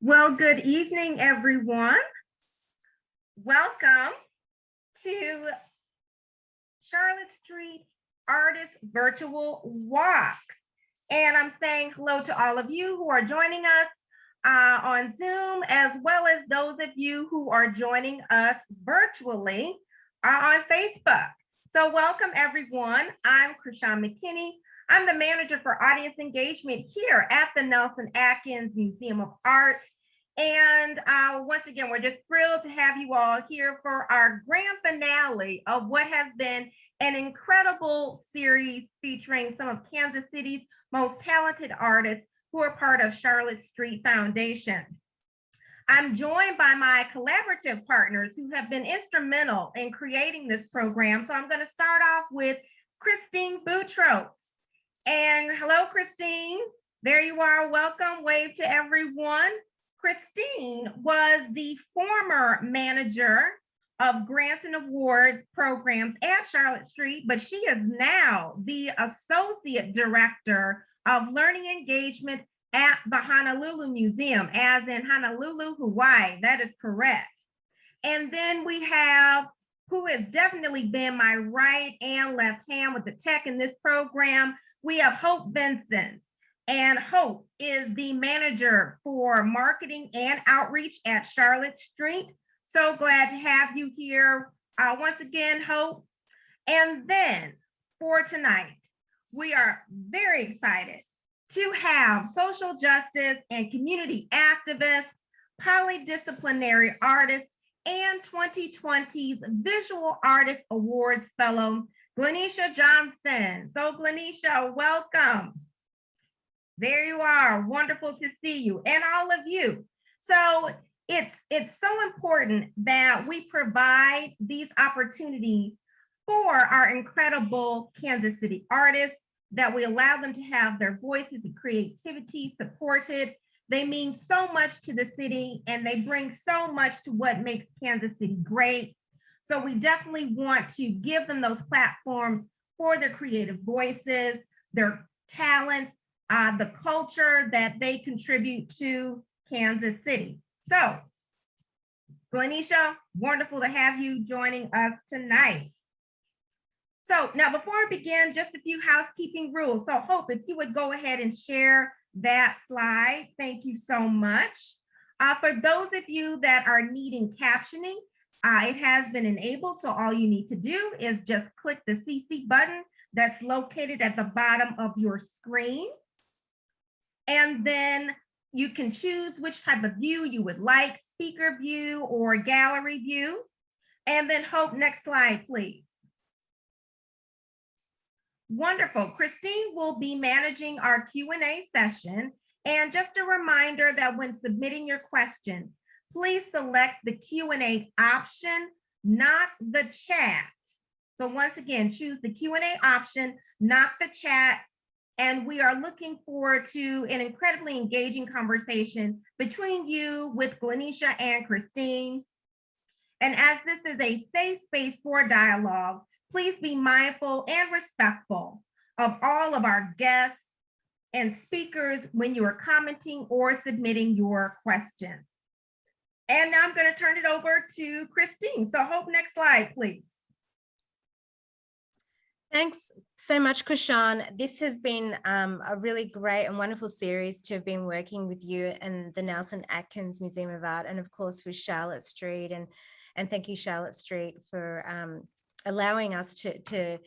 Well, good evening, everyone. Welcome to Charlotte Street Artist Virtual Walk. And I'm saying hello to all of you who are joining us on Zoom, as well as those of you who are joining us virtually on Facebook. So welcome, everyone. I'm Krishan McKinney. I'm the manager for audience engagement here at the Nelson-Atkins Museum of Art. And once again, we're just thrilled to have you all here for our grand finale of what has been an incredible series featuring some of Kansas City's most talented artists who are part of Charlotte Street Foundation. I'm joined by my collaborative partners who have been instrumental in creating this program. So I'm going to start off with Christine Boutros. And hello, Christine. There you are. Welcome. Wave to everyone. Christine was the former manager of grants and awards programs at Charlotte Street, but she is now the associate director of learning engagement at the Honolulu Museum, as in Honolulu, Hawaii. That is correct. And then we have, who has definitely been my right and left hand with the tech in this program, we have Hope Benson. And Hope is the manager for marketing and outreach at Charlotte Street. So glad to have you here once again, Hope. And then for tonight, we are very excited to have social justice and community activists, polydisciplinary artist, and 2020's Visual Artist Awards fellow, Glennisha Johnson. So Glyneisha, welcome. There you are. Wonderful to see you and all of you. So it's so important that we provide these opportunities for our incredible Kansas City artists, that we allow them to have their voices and creativity supported. They mean so much to the city and they bring so much to what makes Kansas City great. So we definitely want to give them those platforms for their creative voices, their talents, the culture that they contribute to Kansas City. So, Glyneisha, wonderful to have you joining us tonight. So now before I begin, just a few housekeeping rules. So Hope, if you would go ahead and share that slide, thank you so much. For those of you that are needing captioning, it has been enabled, so all you need to do is just click the CC button that's located at the bottom of your screen. And then you can choose which type of view you would like, speaker view or gallery view. And then Hope, next slide, please. Wonderful. Christine will be managing our Q&A session. And just a reminder that when submitting your questions, please select the Q&A option, not the chat. So once again, choose the Q&A option, not the chat. And we are looking forward to an incredibly engaging conversation between you with Glyneisha and Christine. And as this is a safe space for dialogue, please be mindful and respectful of all of our guests and speakers when you are commenting or submitting your questions. And now I'm going to turn it over to Christine. So Hope, next slide, please. Thanks so much, Krishan. This has been a really great and wonderful series to have been working with you and the Nelson-Atkins Museum of Art, and of course with Charlotte Street. And thank you, Charlotte Street, for allowing us to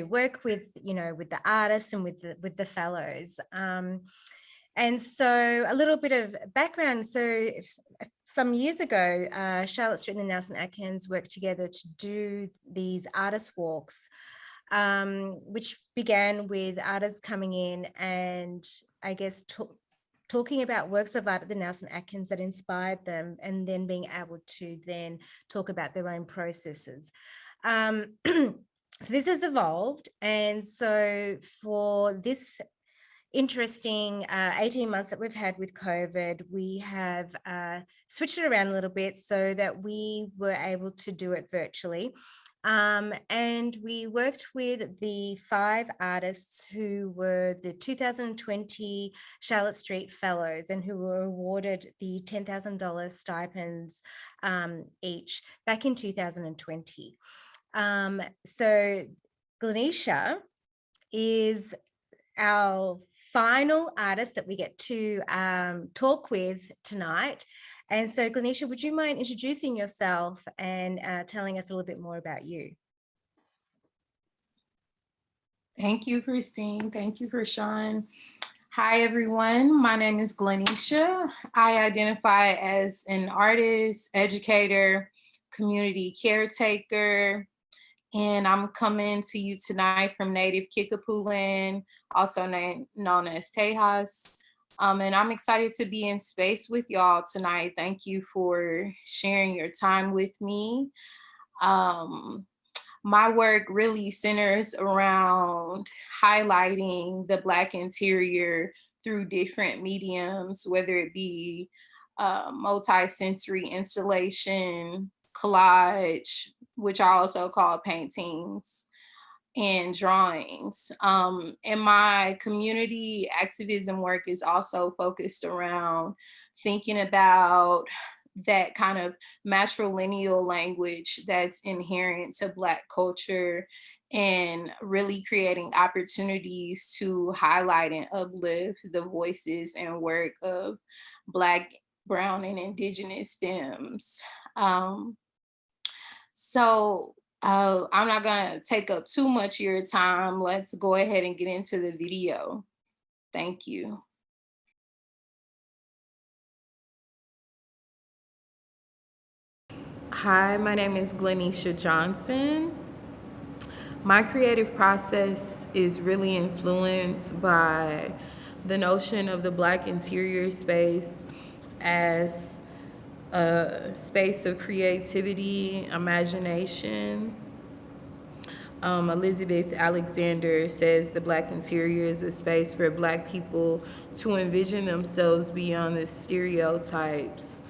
work with, with the artists and with the fellows. And so a little bit of background. So some years ago, Charlotte Street and the Nelson-Atkins worked together to do these artist walks, which began with artists coming in and I guess talking about works of art at the Nelson-Atkins that inspired them, and then being able to then talk about their own processes. So this has evolved. And so for this interesting 18 months that we've had with COVID, we have switched it around a little bit so that we were able to do it virtually. And we worked with the 5 artists who were the 2020 Charlotte Street Fellows and who were awarded the $10,000 stipends each back in 2020. So Glyneisha is our final artist that we get to talk with tonight. And so, Glenisha, would you mind introducing yourself and telling us a little bit more about you? Thank you, Christine. Thank you, Krishan. Hi, everyone. My name is Glennisha. I identify as an artist, educator, community caretaker, and I'm coming to you tonight from native Kickapoo land, also known as Tejas. And I'm excited to be in space with y'all tonight. Thank you for sharing your time with me. My work really centers around highlighting the Black interior through different mediums, whether it be multi-sensory installation, collage, which I also call paintings, and drawings. And my community activism work is also focused around thinking about that kind of matrilineal language that's inherent to Black culture and really creating opportunities to highlight and uplift the voices and work of Black, Brown, and Indigenous femmes. I'm not gonna take up too much of your time. Let's go ahead and get into the video. Thank you. Hi, my name is Glennisha Johnson. My creative process is really influenced by the notion of the Black interior space as a space of creativity, imagination. Elizabeth Alexander says the Black interior is a space for Black people to envision themselves beyond the stereotypes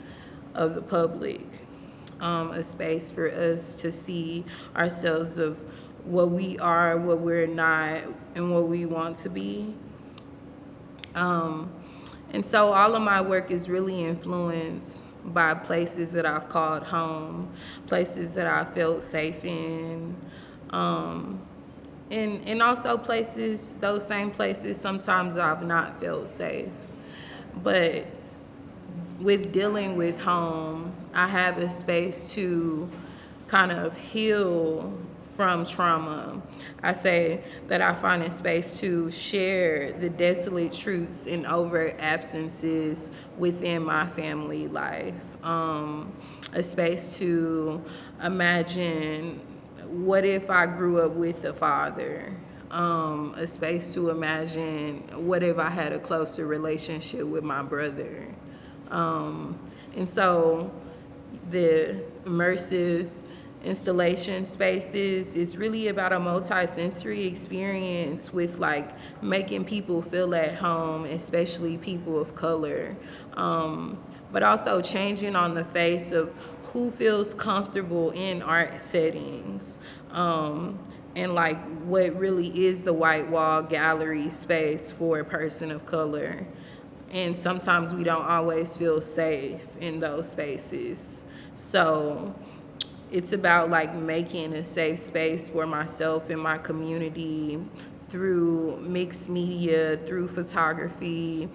of the public. A space for us to see ourselves of what we are, what we're not, and what we want to be. And so all of my work is really influenced by places that I've called home, places that I felt safe in, and also places, those same places, sometimes I've not felt safe. But with dealing with home, I have a space to kind of heal from trauma. I say that I find a space to share the desolate truths and overt absences within my family life. A space to imagine, what if I grew up with a father? A space to imagine, what if I had a closer relationship with my brother? And so the immersive installation spaces is really about a multi-sensory experience with like making people feel at home, especially people of color, but also changing on the face of who feels comfortable in art settings, and like what really is the white wall gallery space for a person of color. And sometimes we don't always feel safe in those spaces. So it's about like making a safe space for myself and my community through mixed media, through photography,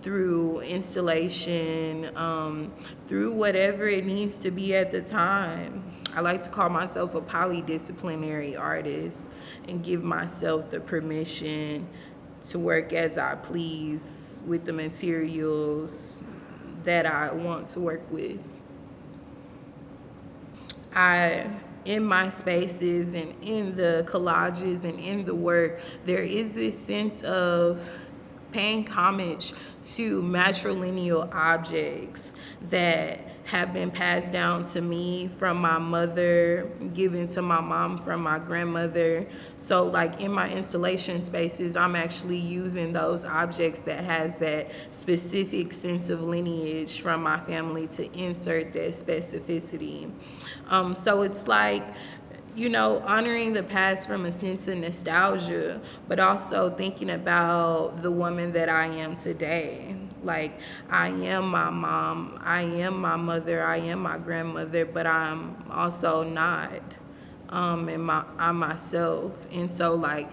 through installation, through whatever it needs to be at the time. I like to call myself a polydisciplinary artist and give myself the permission to work as I please with the materials that I want to work with. In my spaces and in the collages and in the work, there is this sense of paying homage to matrilineal objects that have been passed down to me from my mother, given to my mom from my grandmother. So like in my installation spaces, I'm actually using those objects that has that specific sense of lineage from my family to insert that specificity. So it's like, honoring the past from a sense of nostalgia, but also thinking about the woman that I am today. Like, I am my mom, I am my mother, I am my grandmother, but I'm also not. I'm myself. And so, like,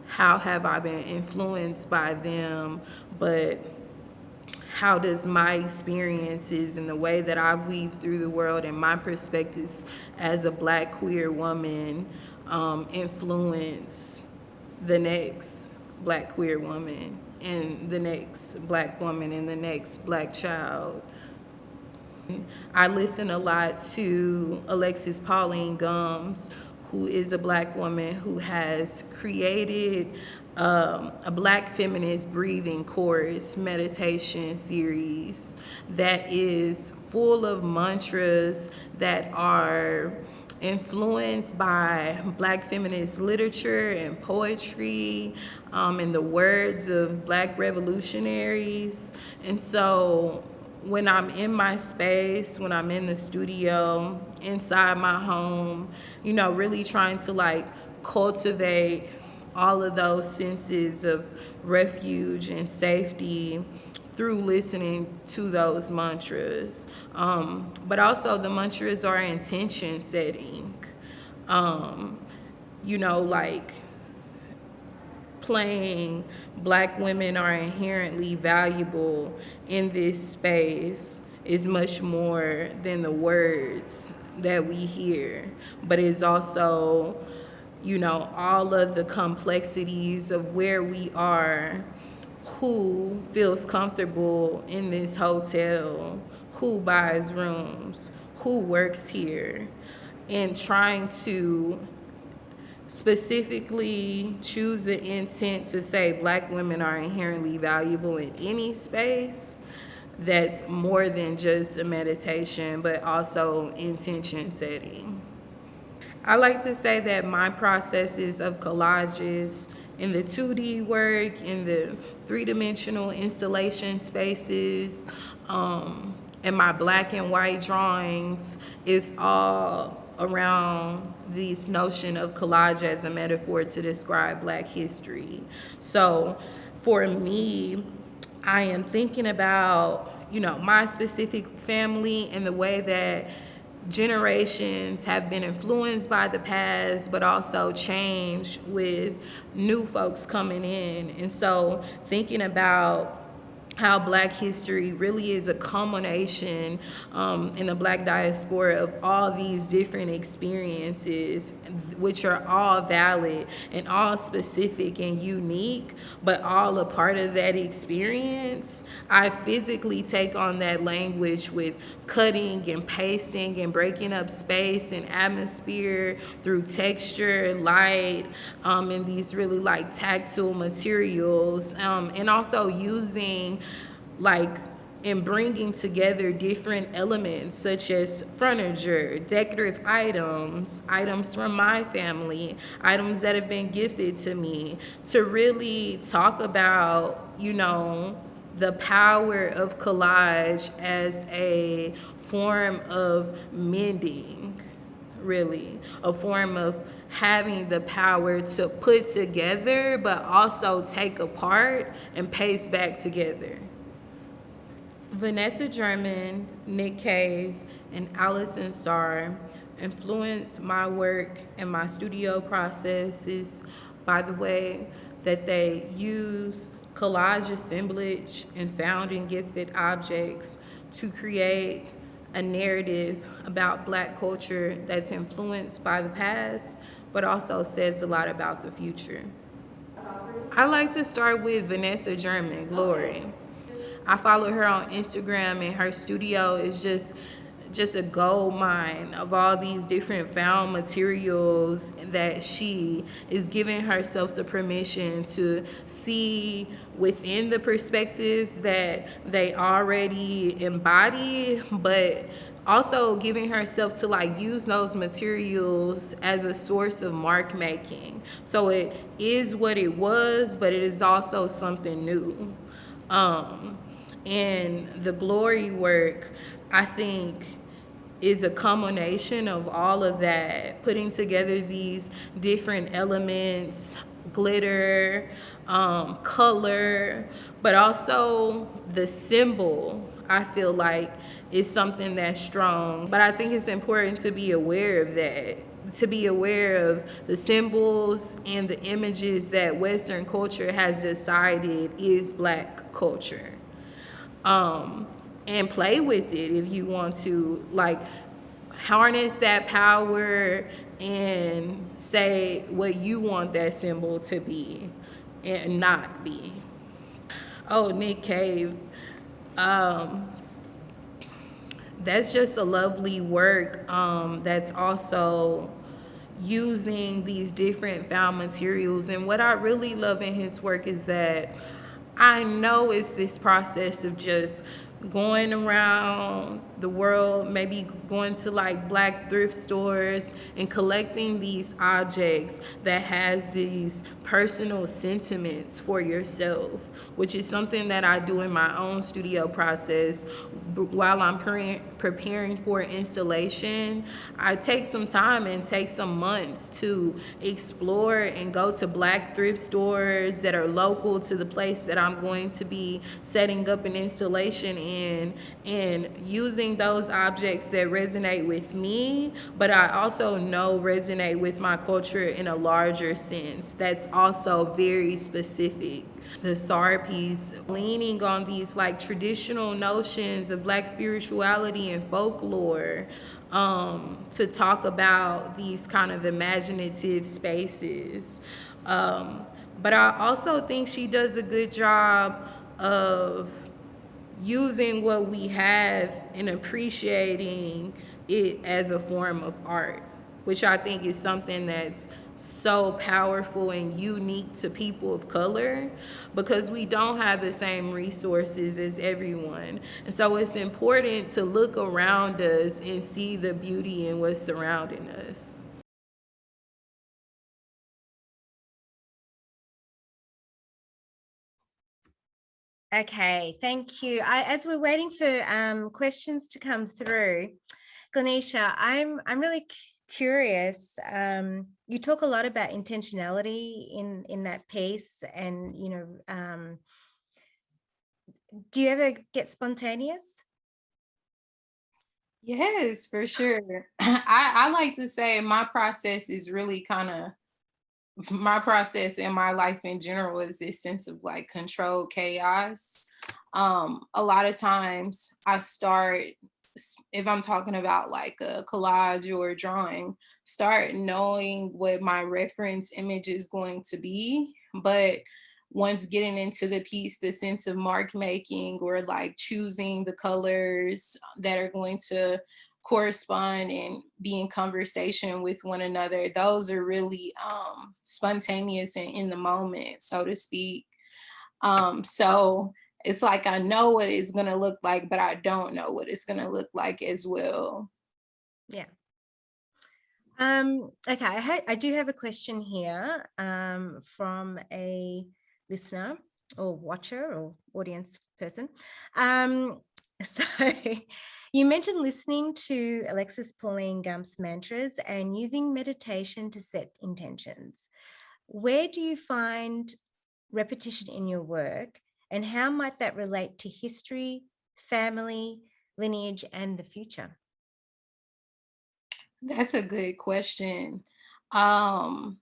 how have I been influenced by them? But how does my experiences and the way that I weave through the world and my perspectives as a Black queer woman influence the next Black queer woman and the next Black woman and the next Black child? I listen a lot to Alexis Pauline Gumbs, who is a Black woman who has created a Black feminist breathing chorus meditation series that is full of mantras that are influenced by Black feminist literature and poetry, and the words of Black revolutionaries. And so when I'm in my space, when I'm in the studio, inside my home, really trying to like cultivate all of those senses of refuge and safety through listening to those mantras. But also the mantras are intention setting. Like playing Black women are inherently valuable in this space is much more than the words that we hear, but it's also, all of the complexities of where we are, who feels comfortable in this hotel, who buys rooms, who works here, and trying to specifically choose the intent to say Black women are inherently valuable in any space that's more than just a meditation, but also intention setting. I like to say that my processes of collages in the 2D work, in the three-dimensional installation spaces, and my Black and white drawings is all around this notion of collage as a metaphor to describe Black history. So for me, I am thinking about, my specific family and the way that generations have been influenced by the past, but also changed with new folks coming in. And so thinking about how Black history really is a culmination in the Black diaspora of all these different experiences, which are all valid and all specific and unique, but all a part of that experience. I physically take on that language with cutting and pasting and breaking up space and atmosphere through texture and light, and these really like tactile materials, and also using and bringing together different elements such as furniture, decorative items, items from my family, items that have been gifted to me, to really talk about, the power of collage as a form of mending, really, a form of having the power to put together, but also take apart and paste back together. Vanessa German, Nick Cave, and Allison Sarr influenced my work and my studio processes by the way that they use collage assemblage and found and gifted objects to create a narrative about Black culture that's influenced by the past, but also says a lot about the future. I like to start with Vanessa German, Glory. I follow her on Instagram, and her studio is just a gold mine of all these different found materials that she is giving herself the permission to see within the perspectives that they already embody, but also giving herself to use those materials as a source of mark making. So it is what it was, but it is also something new. And the Glory work, I think, is a combination of all of that, putting together these different elements, glitter, color, but also the symbol, I feel like, is something that's strong. But I think it's important to be aware of that, to be aware of the symbols and the images that Western culture has decided is Black culture. And play with it if you want to, like, harness that power and say what you want that symbol to be and not be. Oh, Nick Cave. That's just a lovely work, that's also using these different found materials. And what I really love in his work is that I know it's this process of just going around the world, maybe going to like Black thrift stores and collecting these objects that has these personal sentiments for yourself, which is something that I do in my own studio process. While I'm preparing for installation, I take some time and take some months to explore and go to Black thrift stores that are local to the place that I'm going to be setting up an installation in, and using those objects that resonate with me, but I also know resonate with my culture in a larger sense that's also very specific. The SAR piece, leaning on these like traditional notions of Black spirituality and folklore, to talk about these kind of imaginative spaces. But I also think she does a good job of using what we have and appreciating it as a form of art, which I think is something that's so powerful and unique to people of color, because we don't have the same resources as everyone. And so it's important to look around us and see the beauty in what's surrounding us. Okay, thank you. As we're waiting for questions to come through, Glyneisha, I'm really curious. You talk a lot about intentionality in that piece, and do you ever get spontaneous? Yes, for sure. I like to say my process is really kind of, my process in my life in general is this sense of like controlled chaos. A lot of times I start, if I'm talking about like a collage or a drawing, start knowing what my reference image is going to be. But once getting into the piece, the sense of mark making or like choosing the colors that are going to correspond and be in conversation with one another, those are really spontaneous and in the moment, so to speak. So it's like I know what it's going to look like, but I don't know what it's going to look like as well. Yeah. Okay, I do have a question here from a listener or watcher or audience person. So you mentioned listening to Alexis Pauline Gump's mantras and using meditation to set intentions. Where do you find repetition in your work, and how might that relate to history, family, lineage, and the future? That's a good question. Um,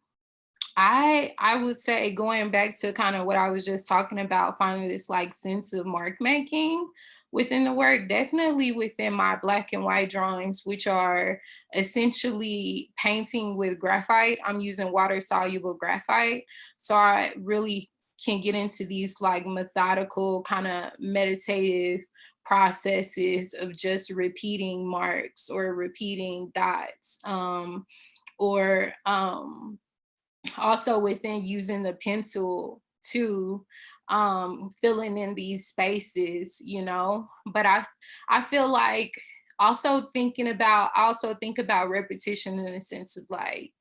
I would say, going back to kind of what I was just talking about, finding this like sense of mark making within the work, definitely within my black and white drawings, which are essentially painting with graphite. I'm using water soluble graphite. So I really can get into these like methodical kind of meditative processes of just repeating marks or repeating dots, or also within using the pencil to filling in these spaces, but I feel like also think about repetition in the sense of like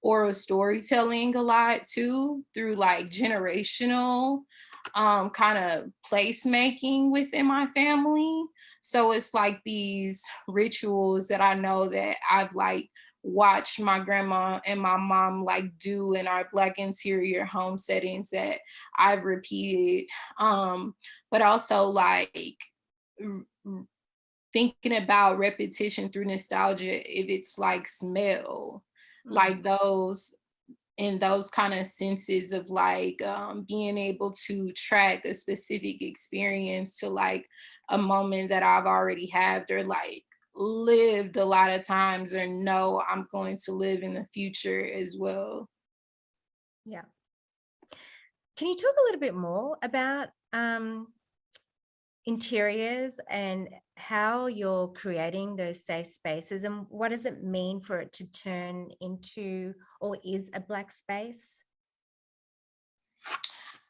oral storytelling a lot too, through like generational kind of placemaking within my family. So it's like these rituals that I know that I've like watched my grandma and my mom like do in our Black interior home settings that I've repeated. But also like r- r- thinking about repetition through nostalgia, if it's like smell, like those in those kind of senses of like being able to track a specific experience to like a moment that I've already had or like lived a lot of times or know I'm going to live in the future as well. Yeah. Can you talk a little bit more about interiors and how you're creating those safe spaces, and what does it mean for it to turn into or is a Black space?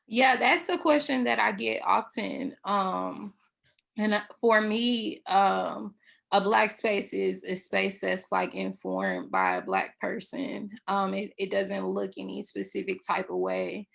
Yeah, that's a question that I get often. And for me, a Black space is a space that's like informed by a Black person. It doesn't look any specific type of way.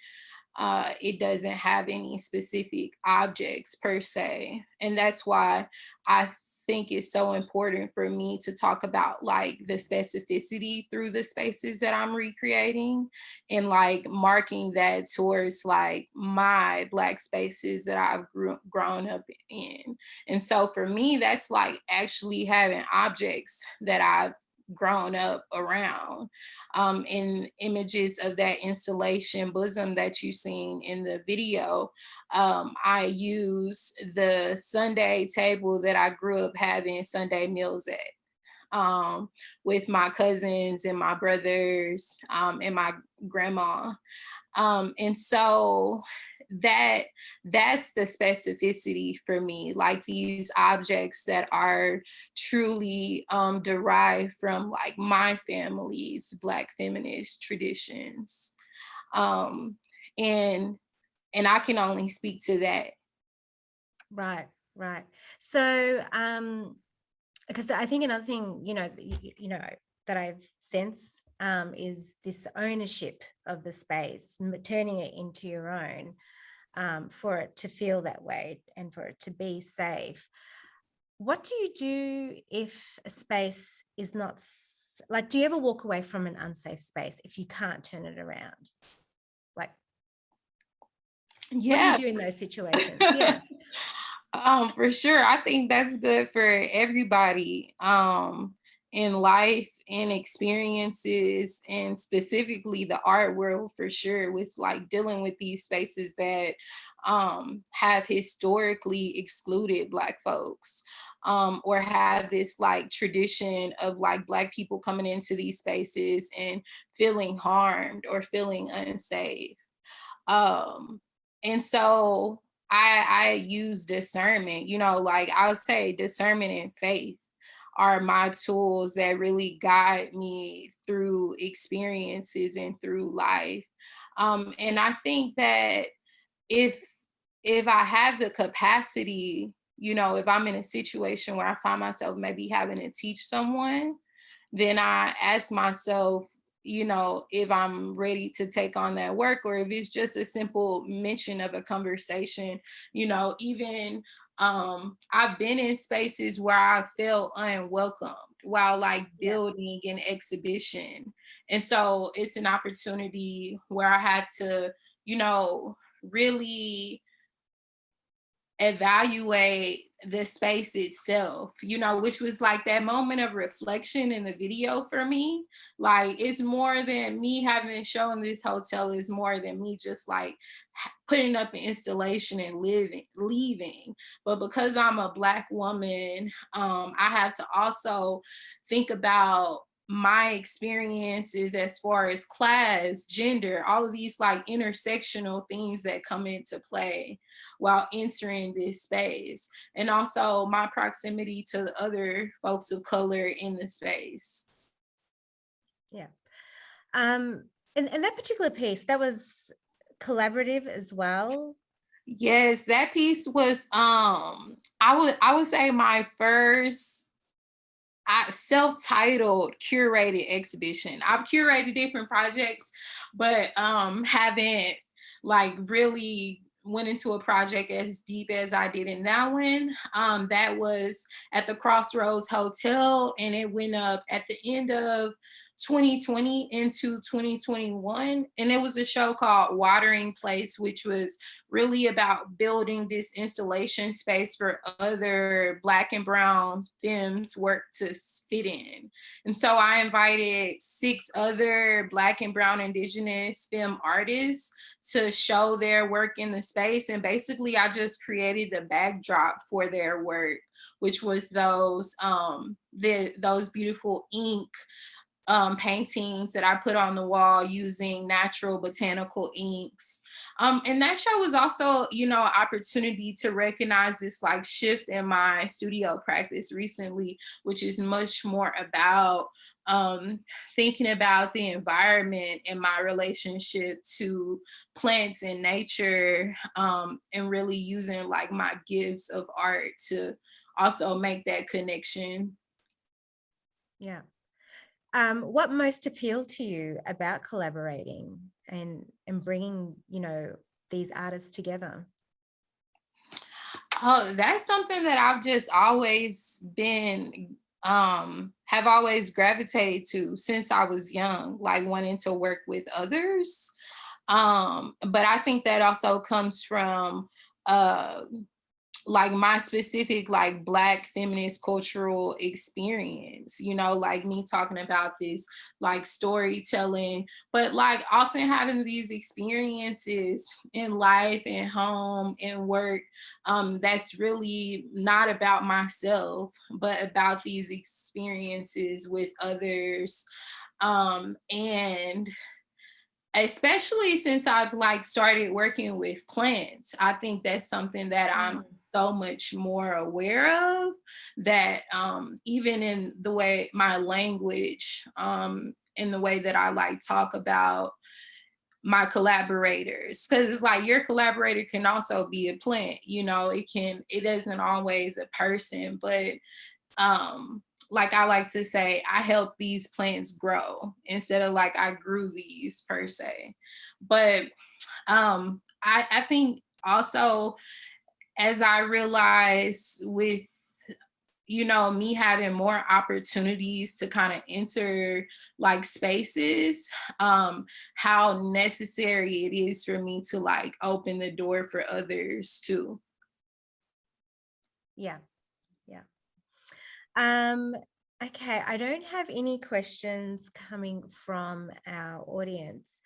It doesn't have any specific objects per se. And that's why I think it's so important for me to talk about like the specificity through the spaces that I'm recreating and like marking that towards like my Black spaces that I've grown up in. And so for me, that's like actually having objects that I've grown up around, in images of that installation bosom that you've seen in the video. I use the Sunday table that I grew up having Sunday meals at, with my cousins and my brothers, and my grandma. And so that's the specificity for me, like these objects that are truly derived from like my family's Black feminist traditions. Um, and and I can only speak to that. Right, right. So, because I think another thing, that I've sensed is this ownership of the space, turning it into your own, for it to feel that way and for it to be safe. What do you do if a space is not like, do you ever walk away from an unsafe space if you can't turn it around? Like, what do you Yeah. do in those situations? Yeah. For sure. I think that's good for everybody, in life and experiences, and specifically the art world for sure, with like dealing with these spaces that have historically excluded Black folks, or have this like tradition of like Black people coming into these spaces and feeling harmed or feeling unsafe. Um, and so I use discernment, like I would say discernment and faith are my tools that really guide me through experiences and through life. And I think that if if I have the capacity, if I'm in a situation where I find myself maybe having to teach someone, then I ask myself, if I'm ready to take on that work, or if it's just a simple mention of a conversation, even I've been in spaces where I felt unwelcomed while like Yeah. building an exhibition. And so it's an opportunity where I had to, really evaluate the space itself, which was like that moment of reflection in the video for me. Like it's more than me having to show in this hotel, is more than me just like putting up an installation and leaving. But because I'm a Black woman, I have to also think about my experiences as far as class, gender, all of these like intersectional things that come into play while entering this space, and also my proximity to the other folks of color in the space. Yeah. And that particular piece, that was collaborative as well. Yes, that piece was I would say my first self-titled curated exhibition. I've curated different projects, but haven't like really went into a project as deep as I did in that one. That was at the Crossroads Hotel, and it went up at the end of 2020 into 2021. And it was a show called Watering Place, which was really about building this installation space for other Black and Brown femmes work to fit in. And so I invited 6 other Black and Brown Indigenous femme artists to show their work in the space. And basically I just created the backdrop for their work, which was those beautiful ink paintings that I put on the wall using natural botanical inks. And that show was also, an opportunity to recognize this like shift in my studio practice recently, which is much more about thinking about the environment and my relationship to plants and nature, and really using like my gifts of art to also make that connection. Yeah. What most appealed to you about collaborating and bringing, these artists together? Oh, that's something that I've just always been, have always gravitated to since I was young, like wanting to work with others. But I think that also comes from like my specific like Black feminist cultural experience, like me talking about this like storytelling, but like often having these experiences in life and home and work, that's really not about myself, but about these experiences with others. And especially since I've like started working with plants, I think that's something that I'm so much more aware of, that even in the way my language, in the way that I like talk about my collaborators, because it's like your collaborator can also be a plant, it isn't always a person, but like I like to say, I help these plants grow instead of like I grew these per se. But I think also, as I realized with me having more opportunities to kind of enter like spaces, how necessary it is for me to like open the door for others too. Yeah. Okay, I don't have any questions coming from our audience,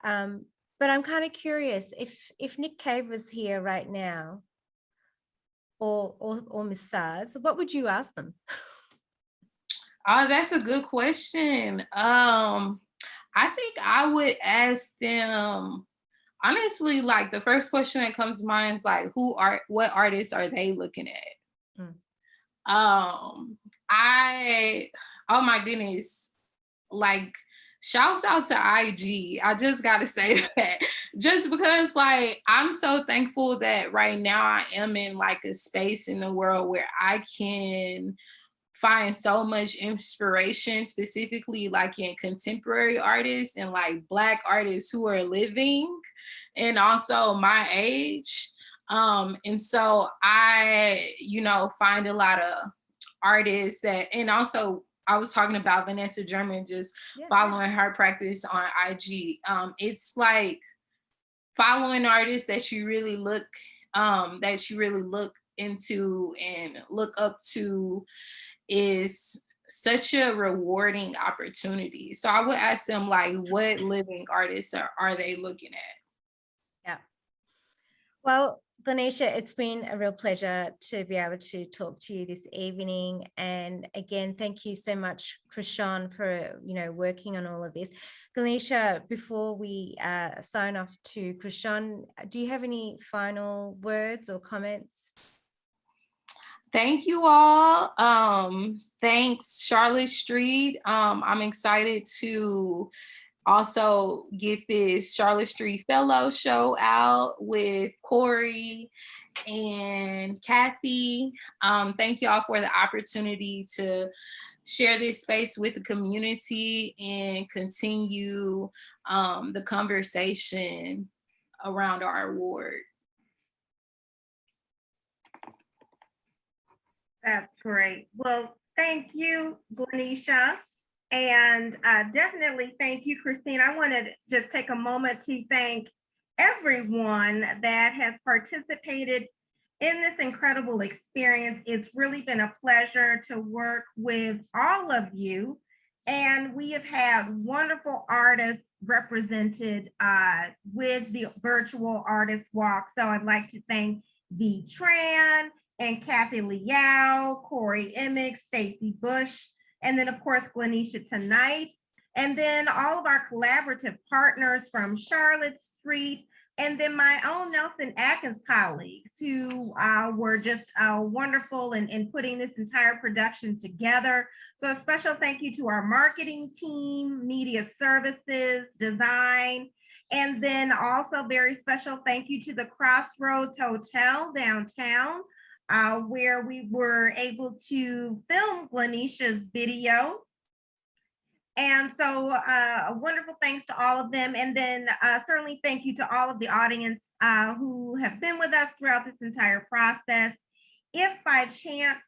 but I'm kind of curious if Nick Cave was here right now, or Miss Sars, what would you ask them? Oh, that's a good question. I think I would ask them, honestly, like the first question that comes to mind is like, what artists are they looking at? Oh my goodness, like shouts out to IG. I just gotta say that, just because like I'm so thankful that right now I am in like a space in the world where I can find so much inspiration, specifically like in contemporary artists and like Black artists who are living and also my age. And so I, find a lot of artists that, and also I was talking about Vanessa German, just following her practice on IG. It's like following artists that you really look into and look up to is such a rewarding opportunity. So I would ask them like, what living artists are they looking at? Yeah. Well, Glyneisha, it's been a real pleasure to be able to talk to you this evening. And again, thank you so much, Krishan, for working on all of this. Glyneisha, before we sign off to Krishan, do you have any final words or comments? Thank you all. Thanks, Charlotte Street. I'm excited to also get this Charlotte Street Fellow show out with Corey and Kathy. Thank y'all for the opportunity to share this space with the community and continue the conversation around our award. That's great. Well, thank you, Glenisha. And definitely thank you, Christine. I want to just take a moment to thank everyone that has participated in this incredible experience. It's really been a pleasure to work with all of you. And we have had wonderful artists represented with the virtual artist walk. So I'd like to thank V. Tran and Kathy Liao, Corey Emick, Stacy Bush, and then of course Glenisha tonight. And then all of our collaborative partners from Charlotte Street, and then my own Nelson-Atkins colleagues who were just wonderful in putting this entire production together. So a special thank you to our marketing team, media services, design, and then also very special thank you to the Crossroads Hotel downtown, where we were able to film Glenisha's video. And so a wonderful thanks to all of them. And then certainly thank you to all of the audience who have been with us throughout this entire process. If by chance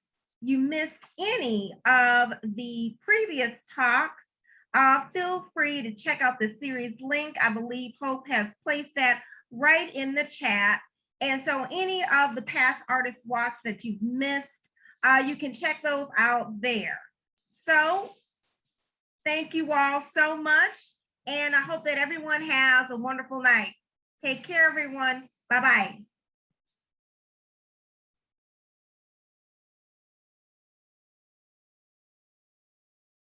you missed any of the previous talks, feel free to check out the series link. I believe Hope has placed that right in the chat. And so any of the past artist walks that you've missed, you can check those out there. So thank you all so much. And I hope that everyone has a wonderful night. Take care, everyone. Bye-bye.